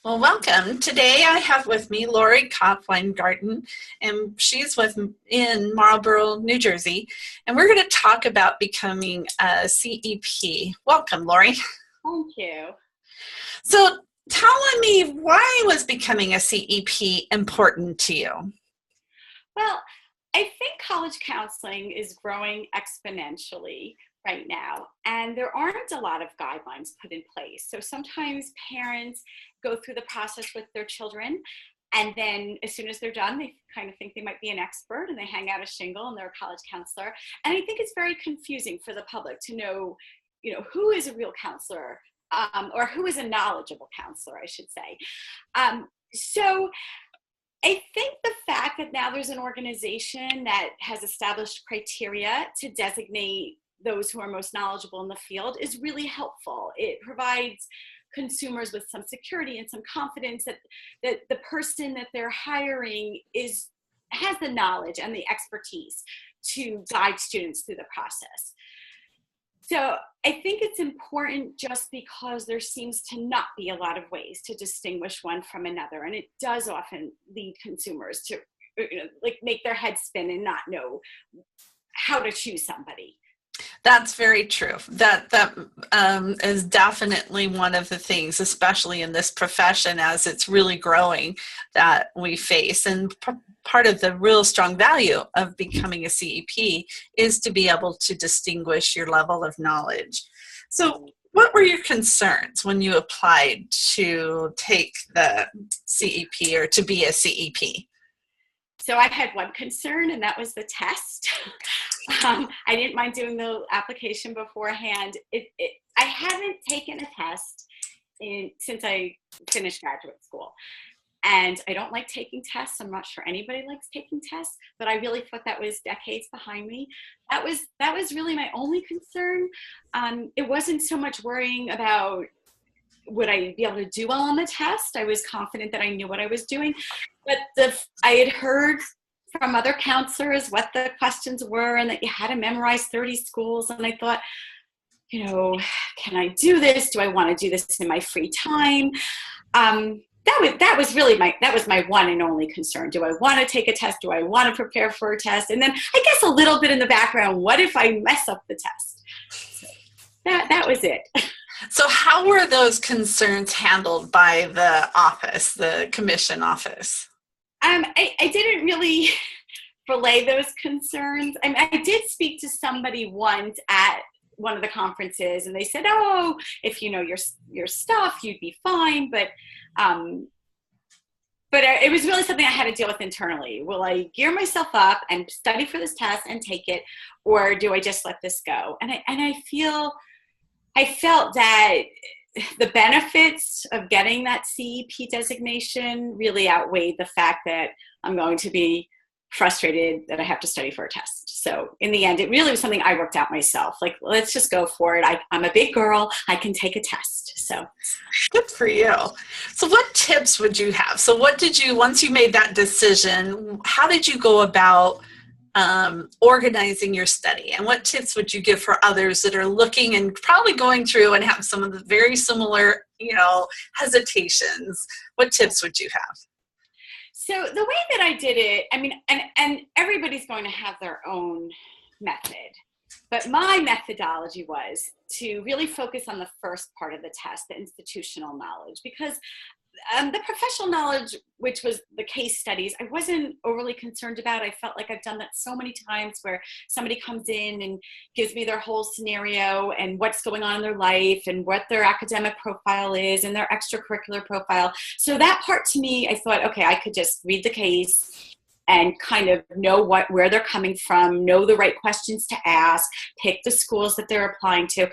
Well, welcome. Today I have with me Laurie Kopp Weingarten, and she's in Marlboro, New Jersey, and we're going to talk about becoming a CEP. Welcome, Laurie. Thank you. So tell me, why was becoming a CEP important to you? Well, I think college counseling is growing exponentially right now, and there aren't a lot of guidelines put in place. So sometimes parents go through the process with their children, and then as soon as they're done, they kind of think they might be an expert and they hang out a shingle and they're a college counselor. And I think it's very confusing for the public to know, who is a real counselor, or who is a knowledgeable counselor, I should say. So I think the fact that now there's an organization that has established criteria to designate those who are most knowledgeable in the field is really helpful. It provides consumers with some security and some confidence that the person that they're hiring has the knowledge and the expertise to guide students through the process. So I think it's important just because there seems to not be a lot of ways to distinguish one from another. And it does often lead consumers to make their head spin and not know how to choose somebody. That's very true. That is definitely one of the things, especially in this profession as it's really growing, that we face. And part of the real strong value of becoming a CEP is to be able to distinguish your level of knowledge. So what were your concerns when you applied to take the CEP or to be a CEP? So I had one concern, and that was the test. I didn't mind doing the application beforehand. I haven't taken a test since I finished graduate school. And I don't like taking tests. I'm not sure anybody likes taking tests, but I really thought that was decades behind me. That was really my only concern. It wasn't so much worrying about would I be able to do well on the test. I was confident that I knew what I was doing. But I had heard from other counselors what the questions were and that you had to memorize 30 schools. And I thought, can I do this? Do I want to do this in my free time? That was my one and only concern. Do I want to take a test? Do I want to prepare for a test? And then I guess a little bit in the background, what if I mess up the test? So that was it. So how were those concerns handled by the office, the commission office? I didn't really relay those concerns. I mean, I did speak to somebody once at one of the conferences, and they said, "Oh, if you know your stuff, you'd be fine." But it was really something I had to deal with internally. Will I gear myself up and study for this test and take it, or do I just let this go? And I felt that the benefits of getting that CEP designation really outweighed the fact that I'm going to be frustrated that I have to study for a test. So in the end, it really was something I worked out myself. Like, let's just go for it. I'm a big girl. I can take a test. So good for you. So what tips would you have? So once you made that decision, how did you go about organizing your study, and what tips would you give for others that are looking and probably going through and have some of the very similar, hesitations? What tips would you have? So the way that I did it, I mean, and everybody's going to have their own method, but my methodology was to really focus on the first part of the test, the institutional knowledge, because the professional knowledge, which was the case studies, I wasn't overly concerned about. I felt like I've done that so many times where somebody comes in and gives me their whole scenario and what's going on in their life and what their academic profile is and their extracurricular profile. So that part to me, I thought, okay, I could just read the case and kind of know where they're coming from, know the right questions to ask, pick the schools that they're applying to,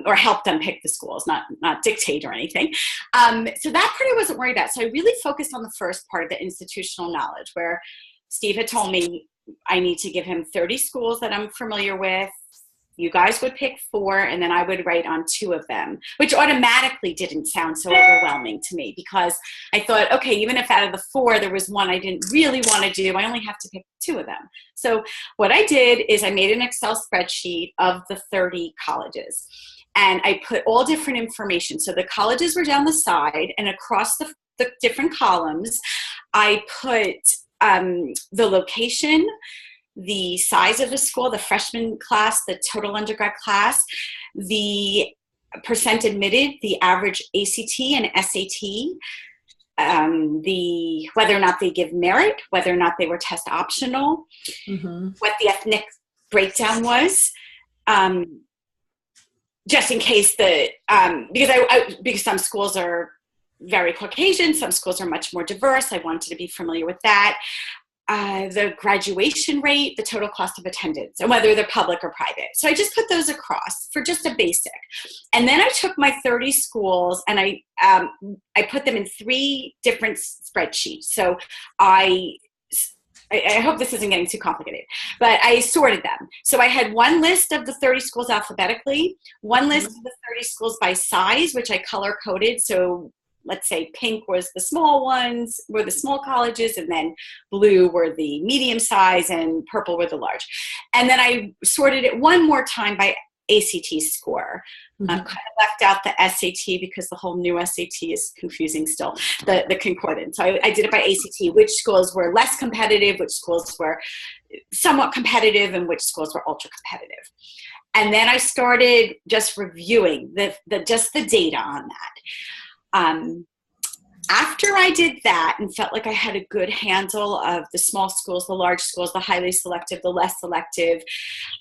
or help them pick the schools, not dictate or anything. So that part I wasn't worried about. So I really focused on the first part of the institutional knowledge, where Steve had told me I need to give him 30 schools that I'm familiar with. You guys would pick 4, and then I would write on 2 of them, which automatically didn't sound so overwhelming to me, because I thought, okay, even if out of the 4 there was one I didn't really want to do, I only have to pick 2 of them. So what I did is I made an Excel spreadsheet of the 30 colleges. and I put all different information. So the colleges were down the side, and across the different columns, I put the location, the size of the school, the freshman class, the total undergrad class, the percent admitted, the average ACT and SAT, whether or not they give merit, whether or not they were test optional, what the ethnic breakdown was, just in case because some schools are very Caucasian, some schools are much more diverse. I wanted to be familiar with that. The graduation rate, the total cost of attendance, and whether they're public or private. So I just put those across for just a basic. And then I took my 30 schools and I put them in 3 different spreadsheets. So I hope this isn't getting too complicated, but I sorted them. So I had one list of the 30 schools alphabetically, one list of the 30 schools by size, which I color coded. So let's say pink was the small ones, were the small colleges, and then blue were the medium size, and purple were the large. And then I sorted it one more time by ACT score. Kind of left out the SAT because the whole new SAT is confusing still, the concordance. So I did it by ACT, which schools were less competitive, which schools were somewhat competitive, and which schools were ultra competitive. And then I started just reviewing just the data on that. After I did that and felt like I had a good handle of the small schools, the large schools, the highly selective, the less selective,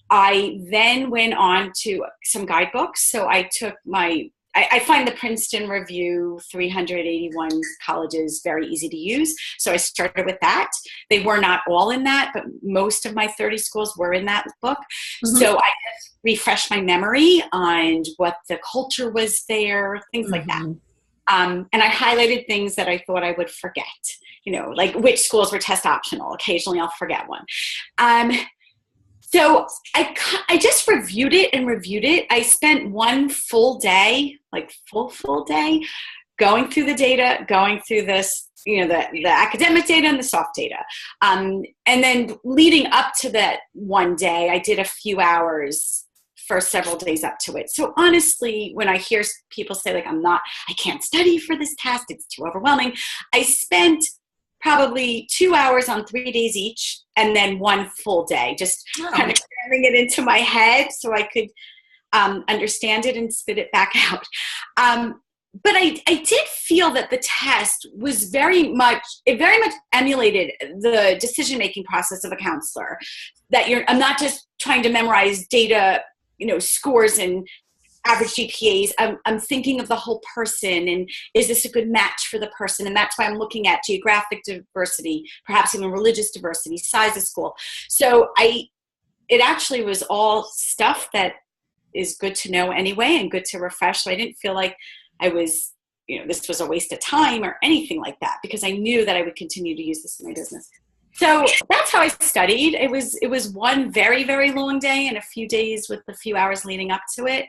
I then went on to some guidebooks. So I took I find the Princeton Review 381 colleges very easy to use. So I started with that. They were not all in that, but most of my 30 schools were in that book. So I just refreshed my memory on what the culture was there, things like that. And I highlighted things that I thought I would forget, like which schools were test optional. Occasionally I'll forget one. So I just reviewed it and reviewed it. I spent one full day, like full day, going through the data, going through this, the academic data and the soft data. And then leading up to that one day, I did a few hours for several days up to it. So honestly, when I hear people say like, I can't study for this test, it's too overwhelming, I spent probably 2 hours on 3 days each, and then one full day, just kind of cramming it into my head so I could understand it and spit it back out. But I did feel that the test was very much emulated the decision-making process of a counselor, that I'm not just trying to memorize data, scores and average GPAs. I'm thinking of the whole person, and is this a good match for the person? And that's why I'm looking at geographic diversity, perhaps even religious diversity, size of school. So it actually was all stuff that is good to know anyway and good to refresh. So I didn't feel like I was, this was a waste of time or anything like that, because I knew that I would continue to use this in my business. So that's how I studied. It was one very, very long day and a few days with a few hours leading up to it.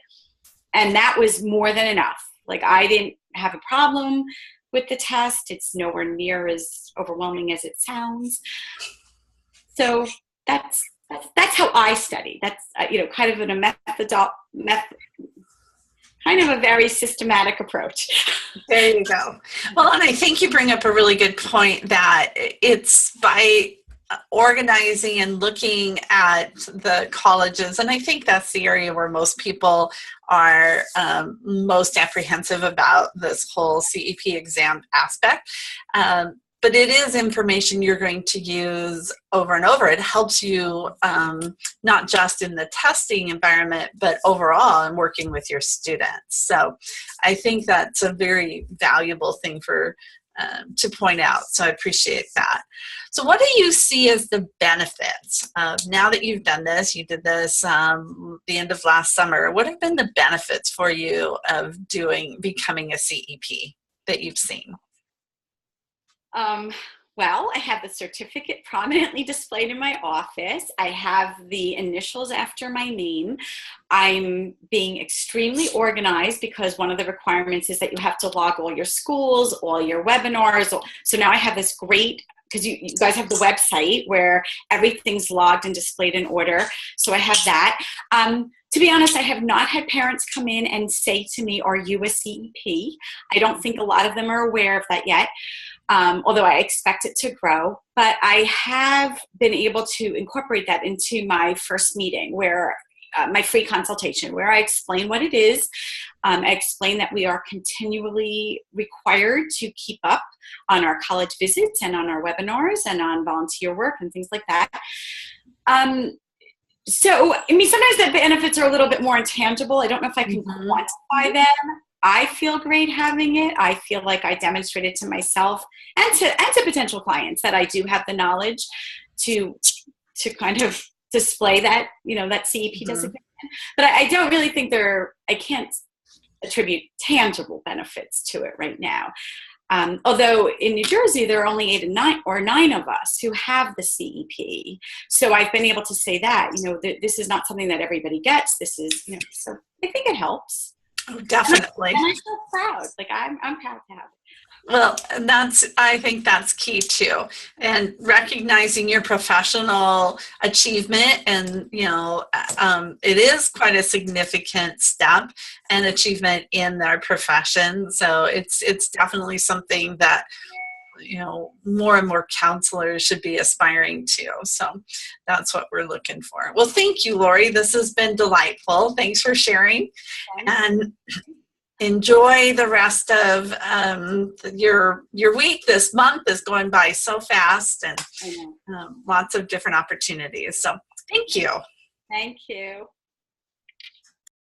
And that was more than enough. Like, I didn't have a problem with the test. It's nowhere near as overwhelming as it sounds. So that's how I study. That's, kind of kind of a very systematic approach. There you go. Well, and I think you bring up a really good point that it's by organizing and looking at the colleges, and I think that's the area where most people are most apprehensive about this whole CEP exam aspect. But it is information you're going to use over and over. It helps you not just in the testing environment, but overall in working with your students. So I think that's a very valuable thing to point out. So I appreciate that. So what do you see as the benefits now that you've done this? You did this the end of last summer. What have been the benefits for you of becoming a CEP that you've seen? Well, I have the certificate prominently displayed in my office. I have the initials after my name. I'm being extremely organized because one of the requirements is that you have to log all your schools, all your webinars. So now I have this great, because you guys have the website where everything's logged and displayed in order. So I have that. To be honest, I have not had parents come in and say to me, are you a CEP? I don't think a lot of them are aware of that yet, although I expect it to grow. But I have been able to incorporate that into my first meeting, where my free consultation, where I explain what it is. I explain that we are continually required to keep up on our college visits and on our webinars and on volunteer work and things like that. So, I mean, sometimes the benefits are a little bit more intangible. I don't know if I can quantify them. I feel great having it. I feel like I demonstrated to myself and to potential clients that I do have the knowledge to kind of display that, that CEP designation. But I don't really think I can't attribute tangible benefits to it right now. Although in New Jersey, there are only 8 or 9 of us who have the CEP. So I've been able to say that, this is not something that everybody gets. This is, so I think it helps. Oh, definitely. And I feel proud. Like I'm proud to have it. Well, I think that's key too. And recognizing your professional achievement, and, it is quite a significant step and achievement in their profession. So it's definitely something that, more and more counselors should be aspiring to. So that's what we're looking for. Well, thank you, Laurie. This has been delightful. Thanks for sharing. And enjoy the rest of your week. This month is going by so fast, and lots of different opportunities. So thank you. Thank you.